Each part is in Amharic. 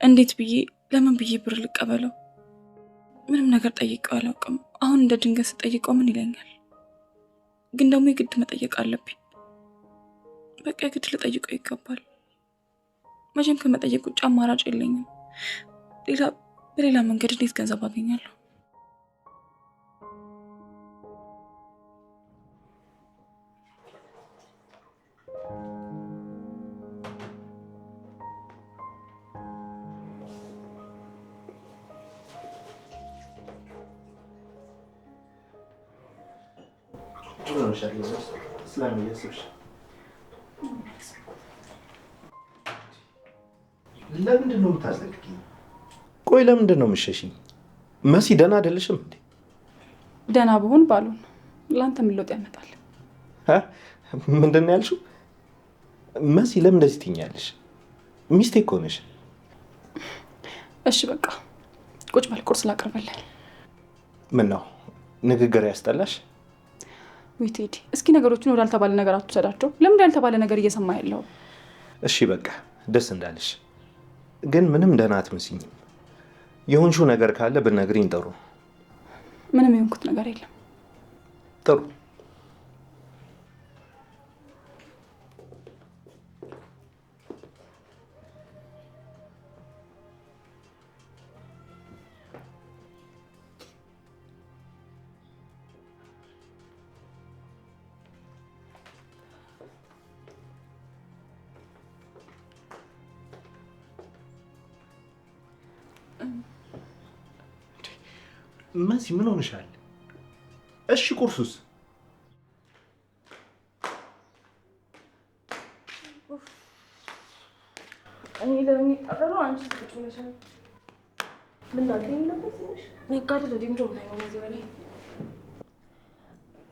እንዴት ብዬ ለምን ብዬ ብር ልቀበለው? ምንም ነገር ጠይቀው አላውቅም። አሁን እንደ ድንገት ስጠይቀው ምን ይለኛል? ግን ደግሞ የግድ መጠየቅ አለብኝ። በቃ የግድ ልጠይቀው ይገባል። መቼም ከመጠየቅ ውጭ አማራጭ የለኝም። በሌላ መንገድ እንዴት ገንዘብ አገኛለሁ? ለምንድን ነው የምታስለቅቂኝ? ቆይ ለምንድን ነው የምትሸሽኝ? መሲ ደህና አይደለሽም እንዴ? ደህና ብሆን ባሉን ለአንተ ምን ለውጥ ያመጣል? ምንድን ነው ያልሽው? መሲ ለምን እንደዚህ ትይኛለሽ? ሚስቴ እኮ ነሽ። እሺ በቃ ቁጭ በል፣ ቁርስ ላቅርብልህ። ምን ነው ንግግር ያስጠላሽ? ወይ ቴዲ፣ እስኪ ነገሮችን ወዳልተባለ ነገር አትውሰዳቸው። ለምን ያልተባለ ነገር እየሰማ ያለው? እሺ በቃ ደስ እንዳለሽ፣ ግን ምንም ደህና አትመስይኝም። የሆንሽው ነገር ካለ ብትነግሪኝ ጥሩ። ምንም የሆንኩት ነገር የለም። ጥሩ። መሲ ምን ሆነሻል? እሺ ቁርሱስ? እኔ ለምን ይጣጣሉ? አንቺ ትጭውለሻል። ምን አገኝ ነበር ትንሽ ነጋዴ ለዲምዶ ነው ማለት ነው።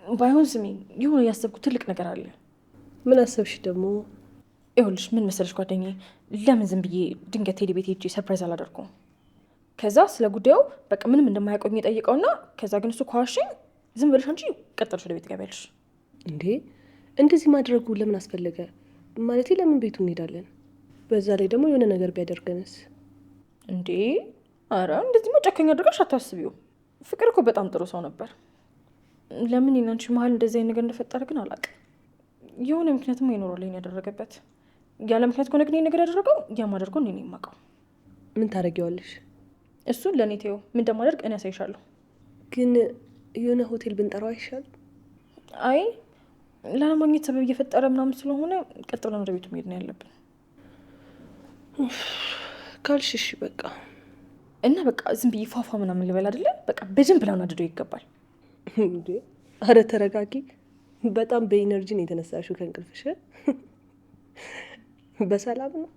ባይሆን ስሚ፣ የሆነ ያሰብኩት ትልቅ ነገር አለ። ምን አሰብሽ ደግሞ? ይኸውልሽ ምን መሰለሽ ጓደኛዬ፣ ለምን ዝም ብዬ ድንገት ቴዲ ቤት ሄጄ ሰርፕራይዝ አላደርገውም? ከዛ ስለ ጉዳዩ በቃ ምንም እንደማያውቀኝ የጠይቀውና ከዛ ግን እሱ ከዋሸኝ ዝም ብለሽ አንቺ ቀጥለሽ ወደ ቤት ገቢያለሽ። እንዴ እንደዚህ ማድረጉ ለምን አስፈለገ? ማለቴ ለምን ቤቱ እንሄዳለን? በዛ ላይ ደግሞ የሆነ ነገር ቢያደርገንስ? እንዴ አረ እንደዚህ መጨከኛ አድርገሽ አታስቢው። ፍቅር እኮ በጣም ጥሩ ሰው ነበር። ለምን እናንቺ መሀል እንደዚህ አይነት ነገር እንደፈጠረ ግን አላውቅም። የሆነ ምክንያትም አይኖረልኝ ያደረገበት። ያለ ምክንያት ከሆነ ግን ነገር ያደረገው የማደርገው እኔ ነኝ የማውቀው። ምን ታደርጊዋለሽ? እሱን ለእኔ ተይው። ምን እንደማደርግ እኔ ያሳይሻለሁ። ግን የሆነ ሆቴል ብንጠራው አይሻል? አይ ላለማግኘት ሰበብ እየፈጠረ ምናምን ስለሆነ ቀጥ ብለን ወደ ቤቱ መሄድ ነው ያለብን። ካልሽሽ በቃ እና በቃ ዝም ብዬ ፏፏ ምናምን ልበል አይደለ? በቃ በደንብ ብላውን አድዶ ይገባል። እንዴ አረ ተረጋጊ። በጣም በኢነርጂ ነው የተነሳሽው ከእንቅልፍሽ። በሰላም ነው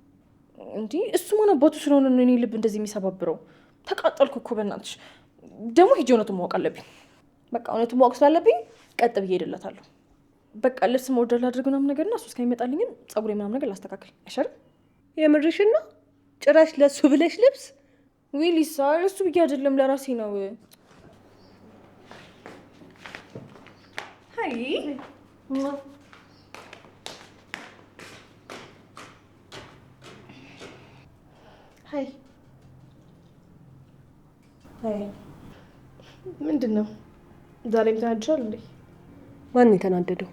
እንዴ? እሱ ማን አባቱ ስለሆነ ነው እኔ ልብ እንደዚህ የሚሰባብረው? ተቃጠልኩ እኮ በእናትሽ። ደግሞ ሂጅ እውነቱን ማወቅ አለብኝ። በቃ እውነቱን ማወቅ ስላለብኝ ቀጥ ብዬ ሄድላታለሁ። በቃ ልብስ መወደድ ላድርግ ምናምን ነገርና እሱ እስከሚመጣልኝ ግን ጸጉሬ ምናምን ነገር ላስተካክል አይሻልም? የምርሽን ነው? ጭራሽ ለሱ ብለሽ ልብስ? ዊሊሳ እሱ ብዬ አይደለም ለራሴ ነው። ሀይ ሀይ ሀይ። ምንድን ነው ዛሬም ተናድሻል እንዴ? ማን የተናደደው?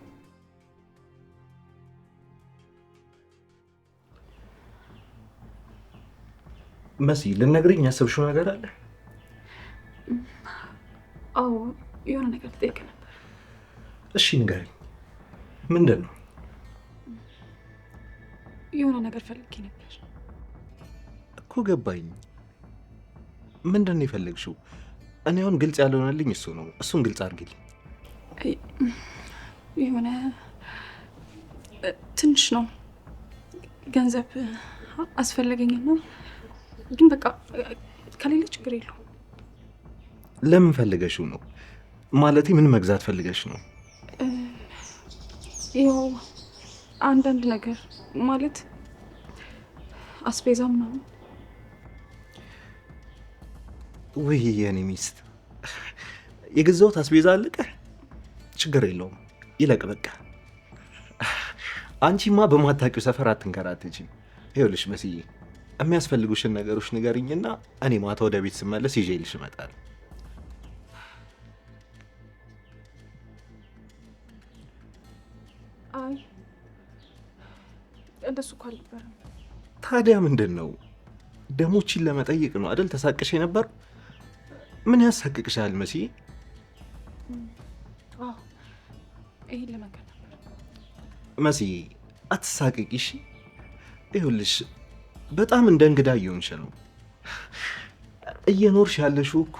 መሲ ልነግርኝ ያሰብሽው ነገር አለ? አዎ የሆነ ነገር ልጠይቅ ነበር። እሺ ንገሪኝ። ምንድን ነው? የሆነ ነገር ፈልጌ ነበር እኮ። ገባኝ። ምንድን ነው የፈለግሽው? እኔ አሁን ግልጽ ያልሆነልኝ እሱ ነው። እሱን ግልጽ አድርጊልኝ። የሆነ ትንሽ ነው ገንዘብ አስፈለገኝና ግን በቃ ከሌለ ችግር የለውም። ለምን ፈልገሽው ነው? ማለቴ ምን መግዛት ፈልገሽ ነው? ያው አንዳንድ ነገር ማለት አስቤዛ ምናምን። ውይ የኔ ሚስት፣ የገዛሁት አስቤዛ አለቀ። ችግር የለውም ይለቅ በቃ። አንቺማ በማታውቂው ሰፈር አትንከራተችም። ይኸውልሽ መስዬ፣ የሚያስፈልጉሽን ነገሮች ንገሪኝና እኔ ማታ ወደ ቤት ስመለስ ይዤልሽ እመጣለሁ። አይ እንደሱ እኮ አልነበረም። ታዲያ ምንድን ነው? ደሞችን ለመጠየቅ ነው አይደል ተሳቅሽ ነበር? ምን ያሳቅቅሻል መሲ? አዎ ይሄን ለመንገር ነበር። መሲ አትሳቅቂ እሺ። ይኸውልሽ በጣም እንደ እንግዳ እየሆንሽ ነው። እየኖርሽ ያለሽው እኮ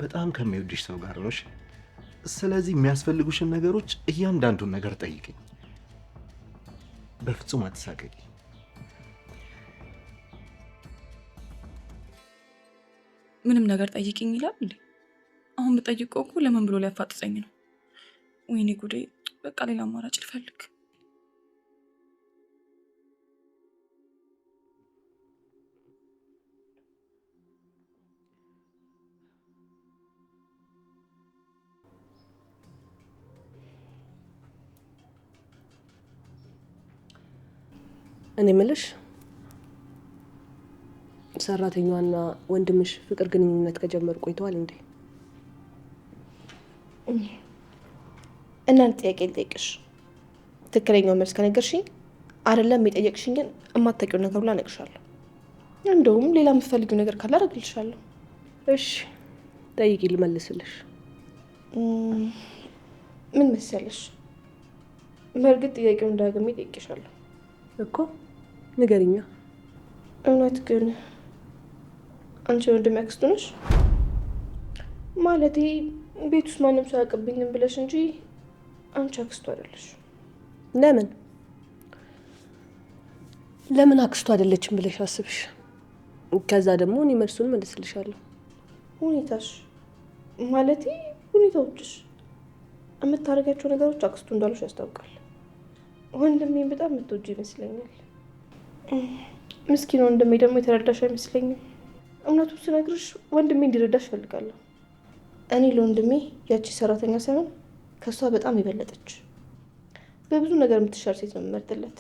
በጣም ከሚወድሽ ሰው ጋር ነው። ስለዚህ የሚያስፈልጉሽን ነገሮች እያንዳንዱን ነገር ጠይቅኝ። በፍጹም አትሳቀቂ። ምንም ነገር ጠይቅኝ ይላል እንዴ? አሁን ብጠይቀው እኮ ለምን ብሎ ሊያፋጥጠኝ ነው? ወይኔ ጉዴ! በቃ ሌላ አማራጭ ልፈልግ። እኔ የምልሽ ሰራተኛዋና ወንድምሽ ፍቅር ግንኙነት ከጀመሩ ቆይተዋል እንዴ? እናንተ ጥያቄ ልጠይቅሽ፣ ትክክለኛው መልስ ከነገርሽኝ አይደለም የጠየቅሽኝን የማታውቂው ነገር ሁላ እነግርሻለሁ። እንደውም ሌላ የምትፈልጊው ነገር ካለ አደርግልሻለሁ። እሺ ጠይቂ፣ ልመልስልሽ። ምን መሰለሽ፣ በእርግጥ ጥያቄውን እንዳገኘ ጠይቅሻለሁ እኮ ንገሪኛ። እውነት ግን አንቺ ወንድሜ አክስቱ ነሽ? ማለቴ ቤት ውስጥ ማንም ሰው አያውቅብኝም ብለሽ እንጂ አንቺ አክስቱ አይደለሽ። ለምን አክስቱ አይደለችም ብለሽ አስብሽ? ከዛ ደግሞ እኔ መልሱን መልስልሻለሁ። ሁኔታሽ ማለቴ ሁኔታዎችሽ፣ የምታደርጋቸው ነገሮች አክስቱ እንዳሉሽ ያስታውቃል። ወንድሜን በጣም የምትወጂው ይመስለኛል። ምስኪን ወንድሜ ደግሞ የተረዳሽ አይመስለኝም። እውነቱን ስነግርሽ ወንድሜ እንዲረዳሽ እፈልጋለሁ። እኔ ለወንድሜ ያቺ ሰራተኛ ሳይሆን ከሷ በጣም የበለጠች በብዙ ነገር የምትሻል ሴት ነው የምመርጥለት።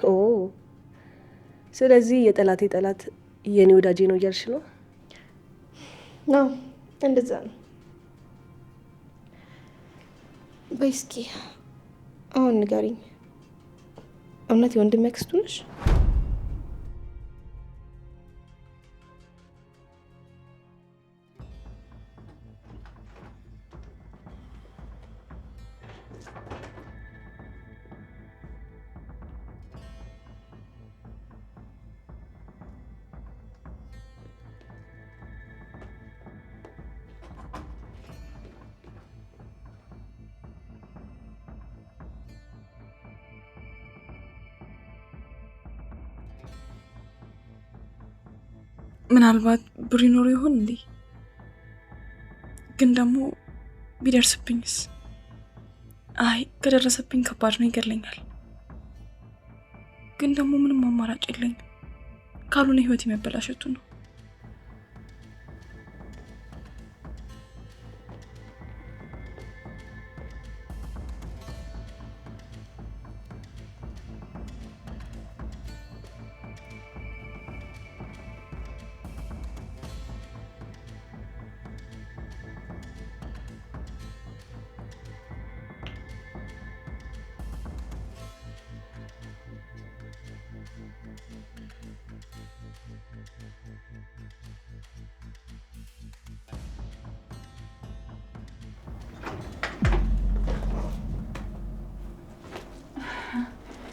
ኦ ስለዚህ የጠላቴ ጠላት የኔ ወዳጄ ነው እያልሽ ነው? አዎ እንደዛ ነው። በይ እስኪ አሁን ንገሪኝ፣ እውነት የወንድሜ አክስቱ ነሽ? ምናልባት ብር ይኖር ይሆን እንዴ? ግን ደግሞ ቢደርስብኝስ? አይ ከደረሰብኝ ከባድ ነው፣ ይገድለኛል። ግን ደግሞ ምንም አማራጭ የለኝም። ካልሆነ ህይወት የመበላሸቱ ነው።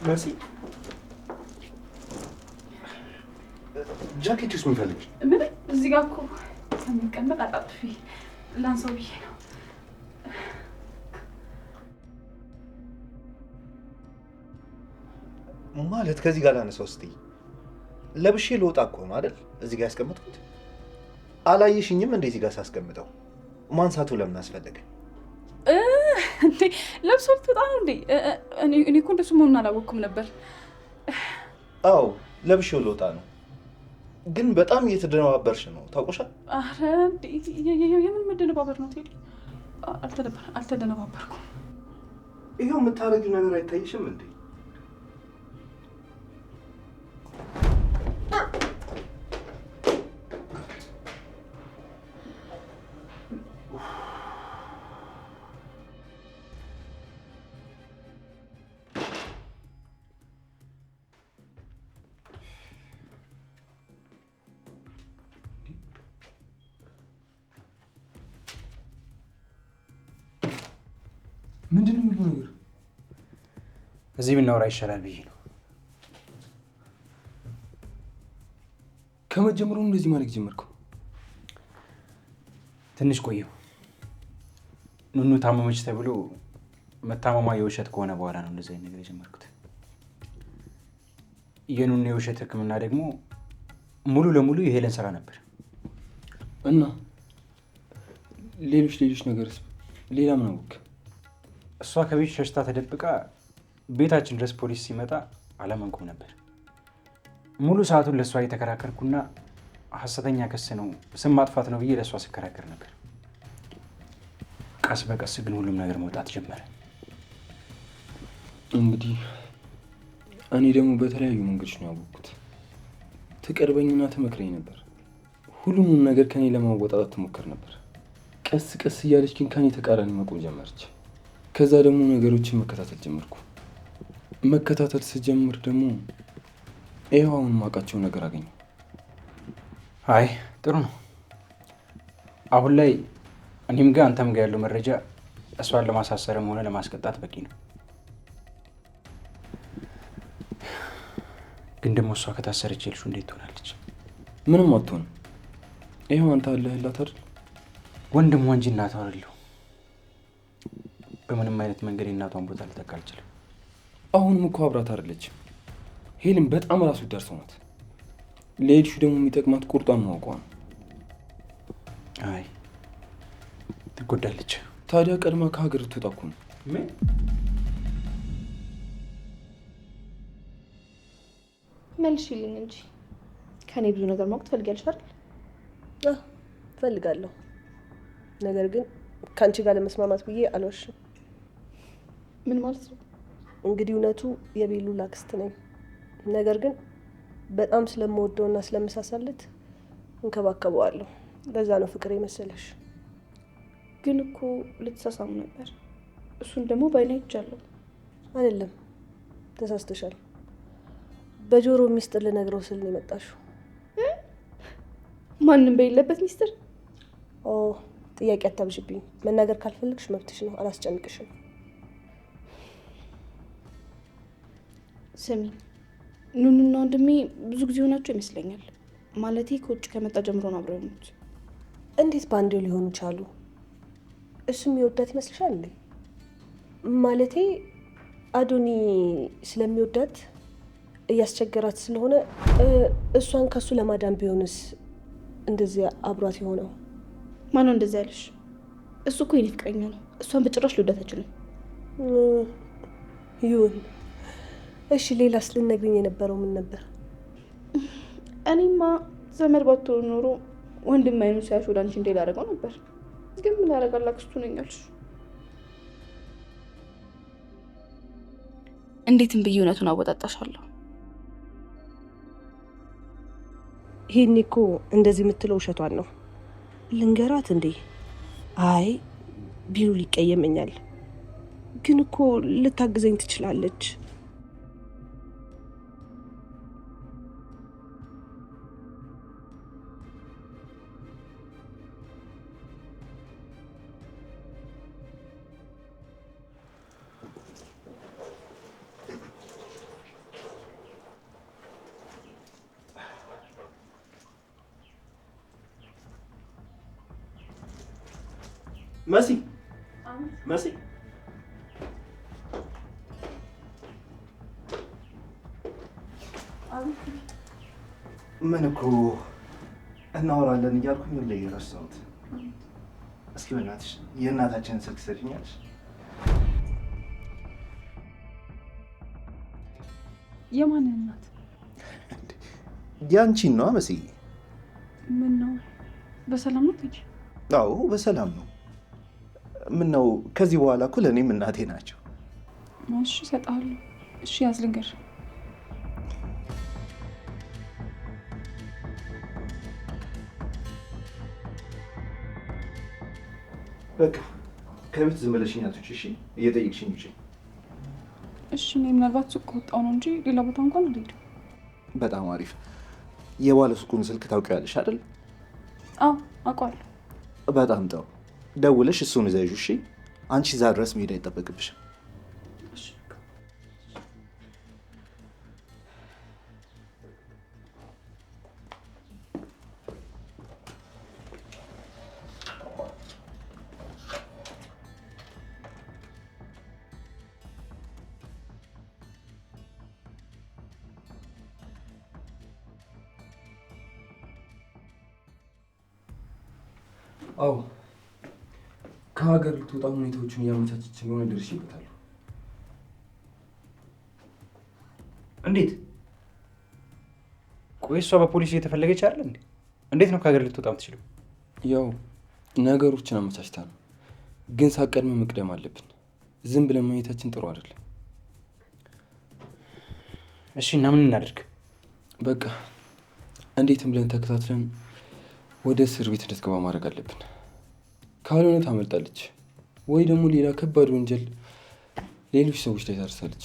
መሲ ጃኬትስ ምን ፈልግሽ? ምን እዚህ ጋር እኮ ሰምቀመጥ አጣጥፊ ላንሳው ብዬ ነው። ማለት ከዚህ ጋር ላነሳው ስትይ ለብሼ ልወጣ እኮ ነው አይደል? እዚህ ጋር ያስቀምጥኩት አላየሽኝም? እንደዚህ ጋር ሳስቀምጠው ማንሳቱ ለምን አስፈለገ? እንዴ ለብሶ ልትወጣ ነው እንዴ? እኔ እኮ እንደሱ መሆኑን አላወቅኩም ነበር። አዎ ለብሼው ልወጣ ነው፣ ግን በጣም እየተደነባበርሽ ነው ታውቆሻል። አረ እንዴ የምን መደነባበር ነው ቴዲ? አልተደነባበርኩም። ይሄው የምታረጊው ነገር አይታይሽም እንዴ? ምንድን ነው የሚለው ነገር? እዚህ ብናወራ ይሻላል ብዬ ነው። ከመጀመሩ እንደዚህ ማለት ጀመርከው? ትንሽ ቆየው። ኑኑ ታመመች ተብሎ መታመሟ የውሸት ከሆነ በኋላ ነው እንደዚህ አይነት ነገር የጀመርኩት። የኑኑ የውሸት ሕክምና ደግሞ ሙሉ ለሙሉ የሄለን ስራ ነበር እና ሌሎች ነገርስ? ሌላ ምን አወቅ? እሷ ከቤት ሸሽታ ተደብቃ ቤታችን ድረስ ፖሊስ ሲመጣ አላመንኩም ነበር። ሙሉ ሰዓቱን ለእሷ እየተከራከርኩና ሐሰተኛ ክስ ነው ስም ማጥፋት ነው ብዬ ለእሷ ስከራከር ነበር። ቀስ በቀስ ግን ሁሉም ነገር መውጣት ጀመረ። እንግዲህ እኔ ደግሞ በተለያዩ መንገዶች ነው ያወቅኩት። ትቀርበኝና ትመክረኝ ነበር። ሁሉንም ነገር ከኔ ለማወጣጣት ትሞክር ነበር። ቀስ ቀስ እያለች ግን ከኔ ተቃራኒ መቆም ጀመረች። ከዛ ደግሞ ነገሮችን መከታተል ጀመርኩ። መከታተል ስጀምር ደግሞ ይኸው አሁን የማውቃቸው ነገር አገኘሁ። አይ ጥሩ ነው። አሁን ላይ እኔም ጋር አንተም ጋር ያለው መረጃ እሷን ለማሳሰርም ሆነ ለማስቀጣት በቂ ነው። ግን ደግሞ እሷ ከታሰረች ልሹ እንዴት ትሆናለች? ምንም አትሆንም። ይኸው አንተ አለህላት አይደል? ወንድሟ እንጂ እናቷ አይደለሁ። በምንም አይነት መንገድ የእናቷን ቦታ ልተካ አልችልም። አሁንም እኮ አብራት አይደለችም። ሄልን በጣም ራሱ ደርሰው ናት። ለሄድሹ ደግሞ የሚጠቅማት ቁርጧን ማውቋ ነው። አይ ትጎዳለች። ታዲያ ቀድማ ከሀገር ትወጣ እኮ ነው። መልሽልኝ እንጂ ከኔ ብዙ ነገር ማወቅ ትፈልጊያለሽ አይደል? እፈልጋለሁ። ነገር ግን ከአንቺ ጋር ለመስማማት ብዬ አልዋሽም። ምን ማለት ነው? እንግዲህ እውነቱ የቤሉል አክስት ነኝ። ነገር ግን በጣም ስለምወደውና ስለምሳሳለት እንከባከበዋለሁ። ለዛ ነው ፍቅር የመሰለሽ። ግን እኮ ልትሳሳሙ ነበር። እሱን ደግሞ በአይኔ አይቻለሁ። አይደለም፣ ተሳስተሻል። በጆሮ ሚስጥር ልነግረው ስል ነው የመጣሽው። ማንም በሌለበት ሚስጥር? ኦ ጥያቄ አታብዥብኝ። መናገር ካልፈልግሽ መብትሽ ነው፣ አላስጨንቅሽም። ስሚ፣ ኑኑና ወንድሜ ብዙ ጊዜ ሆናቸው ይመስለኛል። ማለቴ ከውጭ ከመጣ ጀምሮ ነው አብረው የሆኑት። እንዴት በአንዴው ሊሆኑ ቻሉ? እሱም የሚወዳት ይመስልሻል እንዴ? ማለቴ አዶኒ ስለሚወዳት እያስቸገራት ስለሆነ እሷን ከሱ ለማዳን ቢሆንስ እንደዚህ አብሯት የሆነው? ማነው እንደዚህ ያለሽ? እሱ እኮ የኔ ፍቅረኛ ነው። እሷን በጭራሽ ልወዳት አልችልም። ይሁን እሺ። ሌላስ ልትነግሪኝ የነበረው ምን ነበር? እኔማ ዘመድ ባትሆን ኖሮ ወንድም አይኑ ሲያሽ ወደ አንቺ እንዴ ላደርገው ነበር። ግን ምን ያደርጋል፣ አክስቱ ነኝ አልሽ። እንዴትም ብዬ እውነቱን አወጣጣሻለሁ። ይሄኔ እኮ እንደዚህ የምትለው ውሸቷን ነው። ልንገራት እንዴ? አይ ቢሉል ይቀየመኛል። ግን እኮ ልታግዘኝ ትችላለች። መሲ መሲ፣ ምን እኮ እናወራለን እያልኩኝ ምን ላይ የረሳሁት። እስኪ በእናትሽ የእናታችንን ስልክ ትሰጪኛለሽ? የማንን እናት? ያንቺን ነዋ መሲ። ምን ነው በሰላም ነው ልጅ? አዎ በሰላም ነው። ምን ነው ከዚህ በኋላ እኮ ለእኔም እናቴ ናቸው። እሺ እሰጥሃለሁ። እሺ ያዝ ልንገር። በቃ ከቤት ዝም ብለሽኝ አትውጪ እሺ? እየጠየቅሽኝ ውጪ። እሺ እኔ ምናልባት ሱቅ ከወጣሁ ነው እንጂ ሌላ ቦታ እንኳን አልሄድም። በጣም አሪፍ። የባለ ሱቁን ስልክ ታውቂያለሽ አይደል? አዎ አውቀዋለሁ። በጣም ጥሩ። ደውለሽ እሱን እዘዡ እሺ? አንቺ እዛ ድረስ መሄድ አይጠበቅብሽም። አዎ ከሀገር ልትወጣ ሁኔታዎችን እያመቻቸች እንደሆነ ደርሼበታለሁ። እንዴት? ቆይ እሷ በፖሊስ እየተፈለገች አይደል እንዴ? እንዴት ነው ከሀገር ልትወጣ የምትችለው? ያው ነገሮችን አመቻችታ ነው፣ ግን ሳቀድም መቅደም አለብን። ዝም ብለን ማየታችን ጥሩ አይደለም። እሺ እና ምን እናደርግ? በቃ እንዴትም ብለን ተከታትለን ወደ እስር ቤት እንድትገባ ማድረግ አለብን። ካልሆነ ታመልጣለች ወይ ደግሞ ሌላ ከባድ ወንጀል ሌሎች ሰዎች ላይ ታደርሳለች።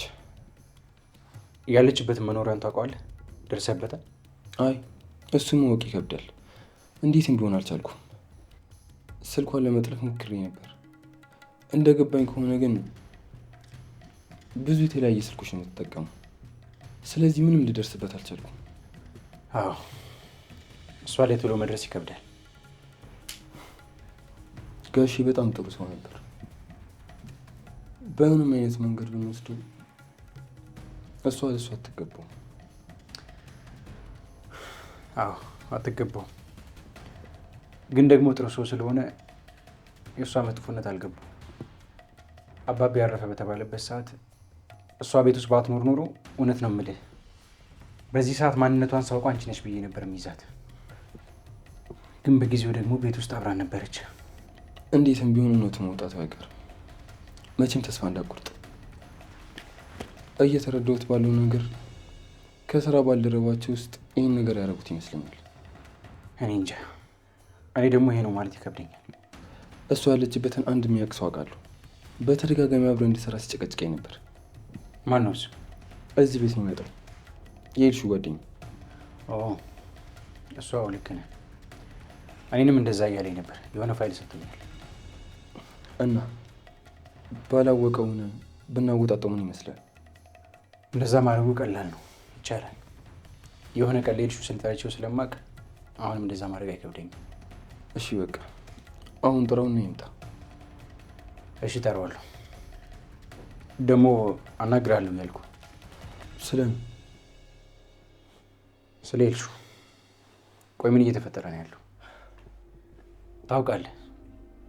ያለችበትን መኖሪያን ታውቀዋለህ? ደርሰበታል? አይ እሱን ማወቅ ይከብዳል። እንዴትም ቢሆን አልቻልኩም። ስልኳን ለመጥለፍ ሞክሬ ነበር። እንደገባኝ ከሆነ ግን ብዙ የተለያየ ስልኮች ነው የምትጠቀሙ። ስለዚህ ምንም ልደርስበት አልቻልኩም። አዎ እሷ ላይ ቶሎ መድረስ ይከብዳል። ጋሼ በጣም ጥሩ ሰው ነበር። በምንም አይነት መንገድ ብንወስደው እሷ ለእሱ አትገባው። አዎ አትገባው። ግን ደግሞ ጥሩ ሰው ስለሆነ የእሷ መጥፎነት አልገባው። አባቢ ያረፈ በተባለበት ሰዓት እሷ ቤት ውስጥ ባትኖር ኖሮ እውነት ነው የምልህ በዚህ ሰዓት ማንነቷን ሳውቀው አንቺ ነሽ ብዬ ነበር የሚይዛት። ግን በጊዜው ደግሞ ቤት ውስጥ አብራን ነበረች። እንዴትም ቢሆን እውነቱ መውጣቱ አይቀርም። መቼም ተስፋ እንዳትቆርጥ። እየተረዳሁት ባለው ነገር ከስራ ባልደረባቸው ውስጥ ይህን ነገር ያደረጉት ይመስለኛል። እኔ እንጃ። እኔ ደግሞ ይሄ ነው ማለት ይከብደኛል። እሷ ያለችበትን አንድ የሚያውቅ ሰው አውቃለሁ። በተደጋጋሚ አብረን እንዲሰራ ሲጨቀጭቀኝ ነበር። ማን ነው እሱ? እዚህ ቤት ነው የሚመጣው። የሄድሹ ጓደኛ። እሷ ልክ ነህ። እኔንም እንደዛ እያለኝ ነበር። የሆነ ፋይል ሰጥቶኛል እና ባላወቀውን ብናወጣጠው ምን ይመስላል? እንደዛ ማድረጉ ቀላል ነው፣ ይቻላል። የሆነ ቀን ሌድሹ ስልጣቸው ስለማቅ አሁንም እንደዛ ማድረግ አይከብደኝም። እሺ በቃ አሁን ጥራውና ይምጣ። እሺ ጠራዋለሁ። ደግሞ አናግራለሁ ያልኩ ስለምን? ስለ ሄድሹ። ቆይ ምን እየተፈጠረ ነው ያለው? ታውቃለህ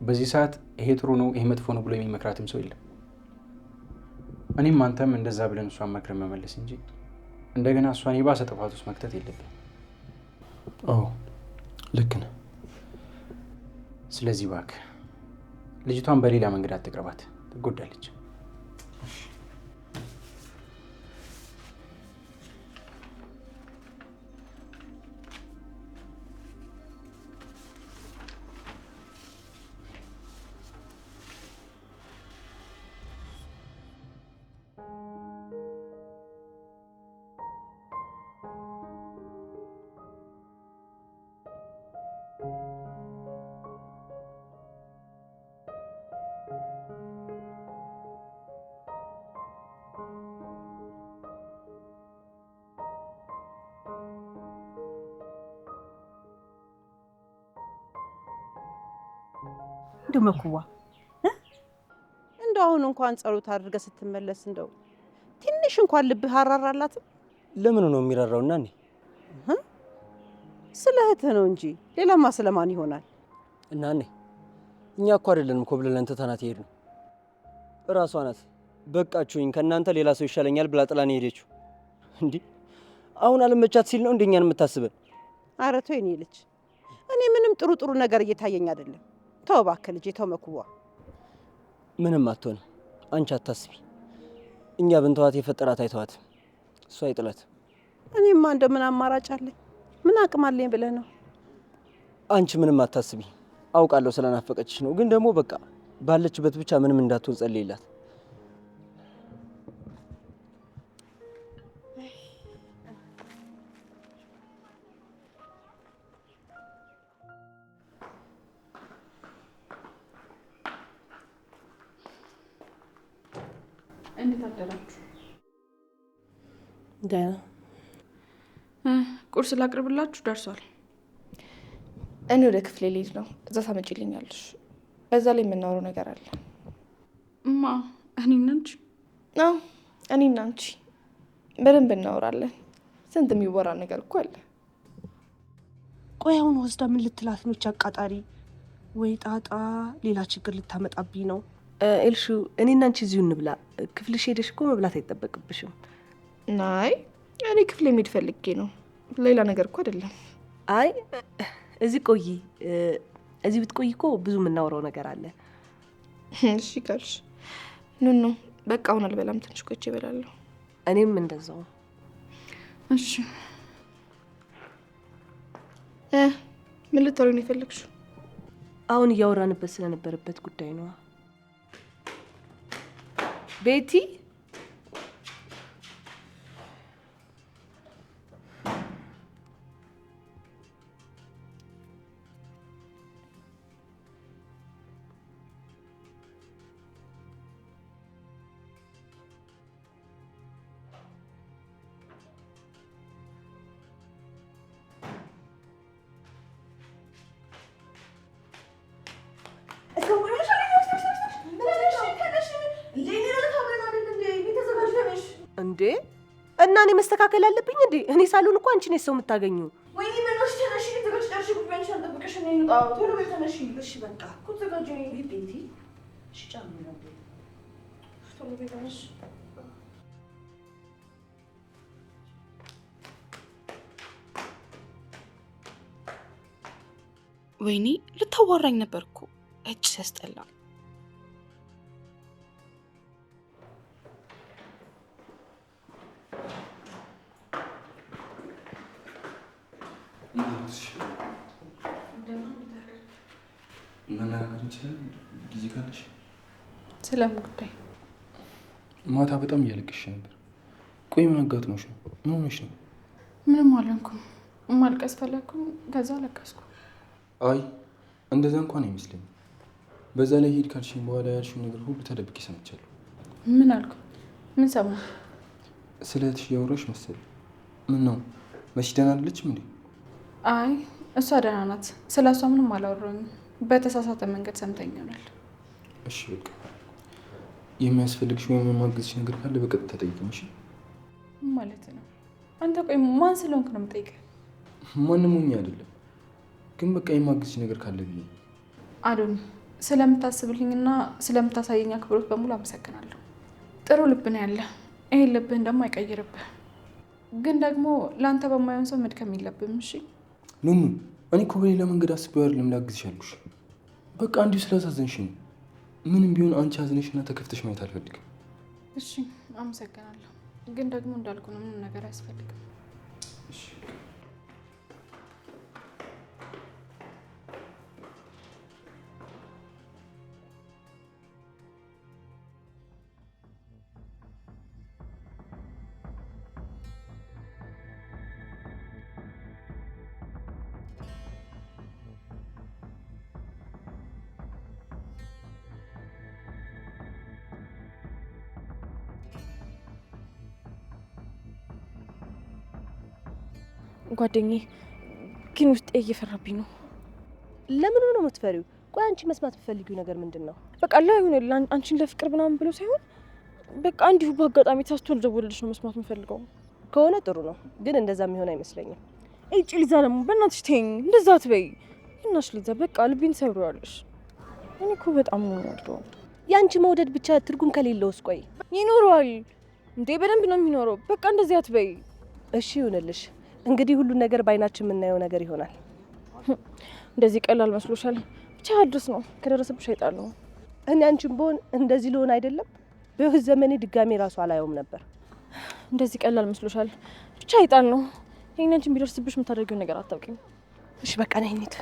በዚህ ሰዓት ይሄ ጥሩ ነው ይሄ መጥፎ ነው ብሎ የሚመክራትም ሰው የለም። እኔም አንተም እንደዛ ብለን እሷን መክረን መመለስ እንጂ እንደገና እሷን የባሰ ጥፋት ውስጥ መክተት የለብን። አዎ ልክ ነህ። ስለዚህ እባክህ ልጅቷን በሌላ መንገድ አትቅረባት፣ ትጎዳለች። እንደው መኩዋ እንደው አሁን እንኳን ጸሎት አድርገህ ስትመለስ እንደው ትንሽ እንኳን ልብህ አራራላትም? ለምን ነው የሚራራው? እና እኔ ስለ እህትህ ነው እንጂ ሌላማ ስለማን ይሆናል? እና እኛ እኮ አይደለንም ኮብልለን ትተናት የሄድነው። እራሷ ናት በቃችሁኝ ከእናንተ ሌላ ሰው ይሻለኛል ብላ ጥላን ሄደችው። እንዲህ አሁን አልመቻት ሲል ነው እንደኛን የምታስበን? ኧረ ተው የኔ ልጅ፣ እኔ ምንም ጥሩ ነገር እየታየኝ አይደለም። ተው እባክህ ልጄ፣ ተው መኩዋ። ምንም አትሆንም፣ አንቺ አታስቢ። እኛ ብንተዋት የፈጠራት አይተዋት፣ እሷ አይጥላት። እኔማ እንደው ምን አማራጭ አለኝ? ምን አቅም አለኝ ብለህ ነው? አንቺ ምንም አታስቢ። አውቃለሁ ስለናፈቀችሽ ነው፣ ግን ደግሞ በቃ ባለችበት ብቻ ምንም እንዳትሆን ጸልይላት። እንዴት አደራችሁ? ደህና። ቁርስ ላቅርብላችሁ? ደርሷል። እኔ ወደ ክፍሌ ልሄድ ነው። እዛ ታመጪልኛለሽ። በዛ ላይ የምናወራው ነገር አለ። እማ እኔና አንቺ? አዎ እኔና አንቺ በደንብ እናወራለን። ስንት የሚወራ ነገር እኮ አለ። ቆይ አሁን ወስዳ ምን ልትላት ነው? አቃጣሪ ወይ ጣጣ ሌላ ችግር ልታመጣብኝ ነው? ኤልሹ እኔና አንቺ እዚሁ እንብላ። ክፍልሽ ሄደሽ እኮ መብላት አይጠበቅብሽም። ናይ እኔ ክፍሌ መሄድ ፈልጌ ነው። ሌላ ነገር እኮ አይደለም። አይ እዚህ ቆይ። እዚህ ብትቆይ እኮ ብዙ የምናወራው ነገር አለ። እሺ ካልሽ ኑኑ በቃ አሁን አልበላም። ትንሽ ቆይቼ እበላለሁ። እኔም እንደዛው። እሺ ምን ልታወሪ ነው የፈለግሽው? አሁን እያወራንበት ስለነበረበት ጉዳይ ነው። ቤቲ እንዴ እና እኔ መስተካከል አለብኝ እንዴ? እኔ ሳልሆን እኮ አንቺ ነሽ ሰው የምታገኙ። ወይኔ መናሽ ተነሽ። ተገጭ ጉባኤሽ አልጠብቀሽ ነው እንጣ ቶሎ በይ ተነሽ። እሺ በቃ እኮ ተዘጋጅ። ቤቲ እሺ ጫም ነው ቶሎ በይ ተነሽ። ወይኔ ልታዋራኝ ነበር እኮ እጭ ሲያስጠላ። መነጋገር እንችላለን ጊዜ ካለሽ? ስለምን ጉዳይ? ማታ በጣም እያለቅሽ ነበር። ቆይ ምን አጋጥሞሽ ነው? ምን ሆነሽ ነው? ምንም አልሆንኩም። ማልቀስ ፈለግኩኝ፣ ከዛ ለቀስኩ። አይ እንደዛ እንኳን አይመስለኝም። በዛ ላይ ሂድ ካልሽኝ በኋላ ያልሽው ነገር ሁሉ ተደብቄ ሰምቻለሁ። ምን አልኩ? ምን ሰማ? ስለ እህትሽ እያወራሽ መሰለኝ። ምን ነው መች ደህና አይደለችም እንዴ? አይ እሷ ደህና ናት። ስለ እሷ ምንም አላወራሁኝም። በተሳሳተ መንገድ ሰምተኝ ይሆናል። እሺ በቃ የሚያስፈልግሽ ወይም የማግዝሽ ነገር ካለ በቀጥታ ጠይቂኝ። እሺ ማለት ነው? አንተ ቆይ ማን ስለሆንክ ነው የምጠይቀህ? ማንም ሆኜ አይደለም፣ ግን በቃ የማግዝሽ ነገር ካለ ብዬ። አዶኒ ስለምታስብልኝና ስለምታሳየኝ አክብሮት በሙሉ አመሰግናለሁ። ጥሩ ልብ ነው ያለ። ይሄን ልብህን ደግሞ አይቀይርብህ። ግን ደግሞ ለአንተ በማይሆን ሰው መድከም የለብህም። እሺ ኑኑ፣ እኔ እኮ በሌላ መንገድ አስቤው አይደለም ላግዝሽ ያልኩሽ። በቃ እንዲሁ ስላሳዘንሽ ነው። ምንም ቢሆን አንቺ አዝነሽና ተከፍተሽ ማየት አልፈልግም። እሺ አመሰግናለሁ። ግን ደግሞ እንዳልኩ ነው፣ ምንም ነገር አያስፈልግም። እሺ ጓደኛዬ ግን ውስጤ እየፈራብኝ ነው። ለምን ነው የምትፈሪው? ቆይ አንቺ መስማት የምትፈልጊው ነገር ምንድን ነው? በቃ ላይሆን አንቺን ለፍቅር ምናምን ብሎ ሳይሆን በቃ እንዲሁ በአጋጣሚ ተሳስቶ ልደውልልሽ ነው መስማት የምፈልገው። ከሆነ ጥሩ ነው፣ ግን እንደዛ የሚሆን አይመስለኝም። እጭ ሊዛ ደግሞ በእናትሽ ተይኝ፣ እንደዛ አትበይ። እናሽ ሊዛ በቃ ልቤን ሰብረዋለሽ። እኔ እኮ በጣም ነው የምወደው። የአንቺ መውደድ ብቻ ትርጉም ከሌለውስ? ቆይ ይኖረዋል እንዴ? በደንብ ነው የሚኖረው። በቃ እንደዚህ አትበይ። እሺ ይሁንልሽ። እንግዲህ ሁሉን ነገር በአይናችን የምናየው ነገር ይሆናል። እንደዚህ ቀላል መስሎሻል? ብቻ አድርስ ነው፣ ከደረሰብሽ አይጣል ነው። እኔ አንቺን ብሆን እንደዚህ ልሆን አይደለም በህይወት ዘመኔ ድጋሜ ራሱ አላየውም ነበር። እንደዚህ ቀላል መስሎሻል? ብቻ አይጣል ነው። ይሄን አንቺን ቢደርስብሽ የምታደርጊው ነገር አታውቂም። እሺ በቃ ነይ እንሂድ።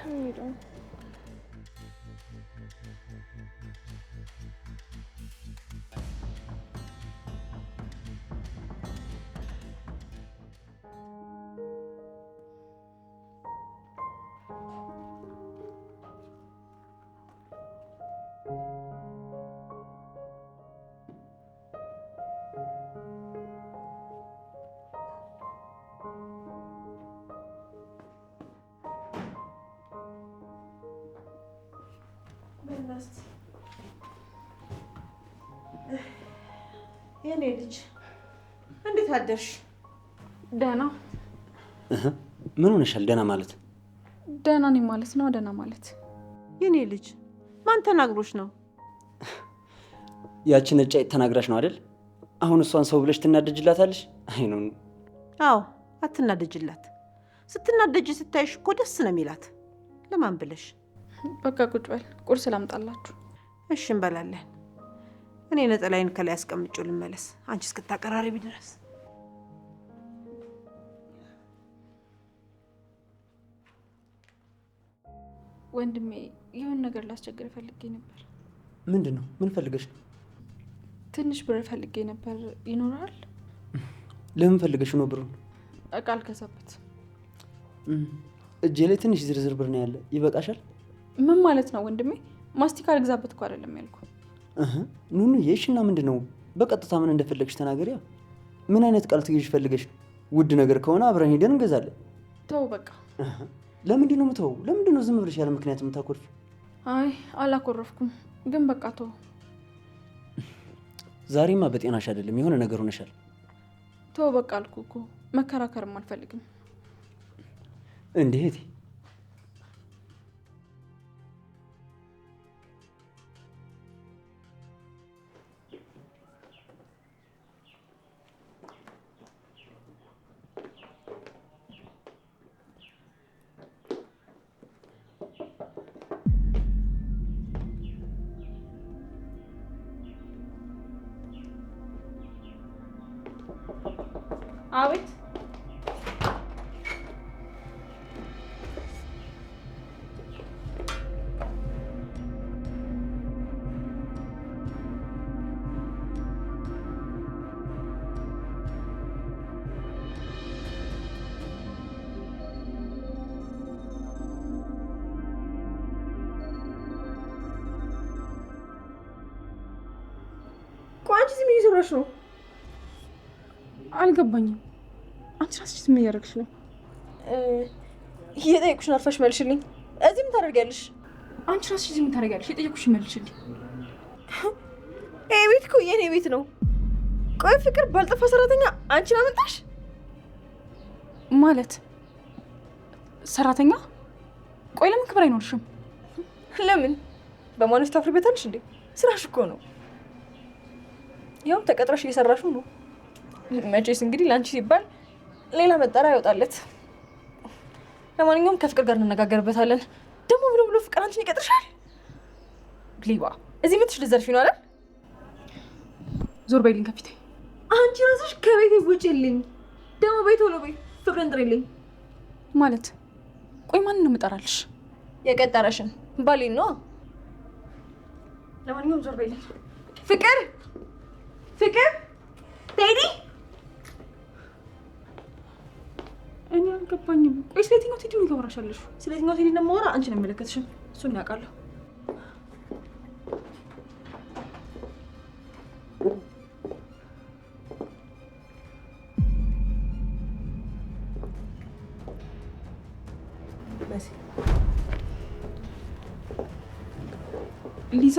የኔ ልጅ እንዴት አደርሽ? ደህና። ምን ሆነሻል? ደህና ማለት ደህና ነኝ ማለት ነው። ደህና ማለት የኔ ልጅ ማን ተናግሮሽ ነው? ያቺ ነጭ አይጥ ተናግራሽ ነው አይደል? አሁን እሷን ሰው ብለሽ ትናደጅላታለሽ? አይ ነው። አዎ አትናደጅላት። ስትናደጅ ስታይሽ እኮ ደስ ነው የሚላት። ለማን ብለሽ? በቃ ቁጭ በል፣ ቁርስ ላምጣላችሁ። እሺ እንበላለን። እኔ ነጠላይን ከላይ አስቀምጬው ልመለስ፣ አንቺ እስክታቀራርቢ ድረስ። ወንድሜ የሆነ ነገር ላስቸግር ፈልጌ ነበር። ምንድን ነው? ምን ፈልገሽ ነው? ትንሽ ብር ፈልጌ ነበር። ይኖራል? ለምን ፈልገሽ ነው ብሩን? እቃ ልገዛበት። እጄ ላይ ትንሽ ዝርዝር ብር ነው ያለ። ይበቃሻል? ምን ማለት ነው ወንድሜ? ማስቲካ ልግዛበት እኮ አይደለም ያልኩ። ኑኑ የሽና ምንድን ነው? በቀጥታ ምን እንደፈለግሽ ተናገሪያ። ምን አይነት ቃል ትይዥ ፈልገሽ ነው? ውድ ነገር ከሆነ አብረን ሄደን እንገዛለን። ተው በቃ። ለምንድን ነው የምተወው? ለምንድን ነው ዝም ብለሽ ያለ ምክንያት የምታኮርፊ? አይ አላኮረፍኩም፣ ግን በቃ ተው። ዛሬማ በጤናሽ አይደለም፣ የሆነ ነገር ሆነሻል። ተው በቃ አልኩ እኮ። መከራከርም አልፈልግም። እንዴት? አቤት። ቆይ አንቺ እዚህ ምን እየሰራሽ ነው? አልገባኝም። አንቺ ራስሽ ምን እያደረግሽ ነው? እየጠየኩሽን አርፈሽ መልሽልኝ። እዚህ ምን ታደርጊያለሽ? አንቺ ራስሽ ምን ታደርጊያለሽ? የጠየኩሽ መልሽልኝ። ይሄ ቤት እኮ የኔ ቤት ነው። ቆይ ፍቅር ባልጠፋ ሰራተኛ አንቺን አመጣሽ ማለት? ሰራተኛ? ቆይ ለምን ክብር አይኖርሽም? ለምን በማንሽ ታፍሪበታለሽ እንዴ? ስራሽ እኮ ነው። ያው ተቀጥረሽ እየሰራሽው ነው። መቼስ እንግዲህ ለአንቺ ሲባል ሌላ መጠሪያ ያወጣለት። ለማንኛውም ከፍቅር ጋር እንነጋገርበታለን። ደግሞ ብሎ ብሎ ፍቅር አንቺን ይቀጥርሻል? ሌባ! እዚህ ምትሽ ልዘርፊ ነው አይደል? ዞር በይልኝ ከፊቴ። አንቺ ራስሽ ከቤቴ ውጪልኝ። ደግሞ ቤት ሆኖ ቤት ፍቅርን ጥሪልኝ ማለት። ቆይ ማንን ነው የምጠራልሽ? የቀጠረሽን ባሌን ነው። ለማንኛውም ዞር በይልኝ። ፍቅር ፍቅር ቴዲ! እኔ አልገባኝም። ቆይ ስለ የትኛው ቴዲ ነው ታወራሻለሽ? ስለ የትኛው ቴዲ እንደማወራ አንቺን አይመለከትሽም። እሱን ያውቃለሁ። ሊዛ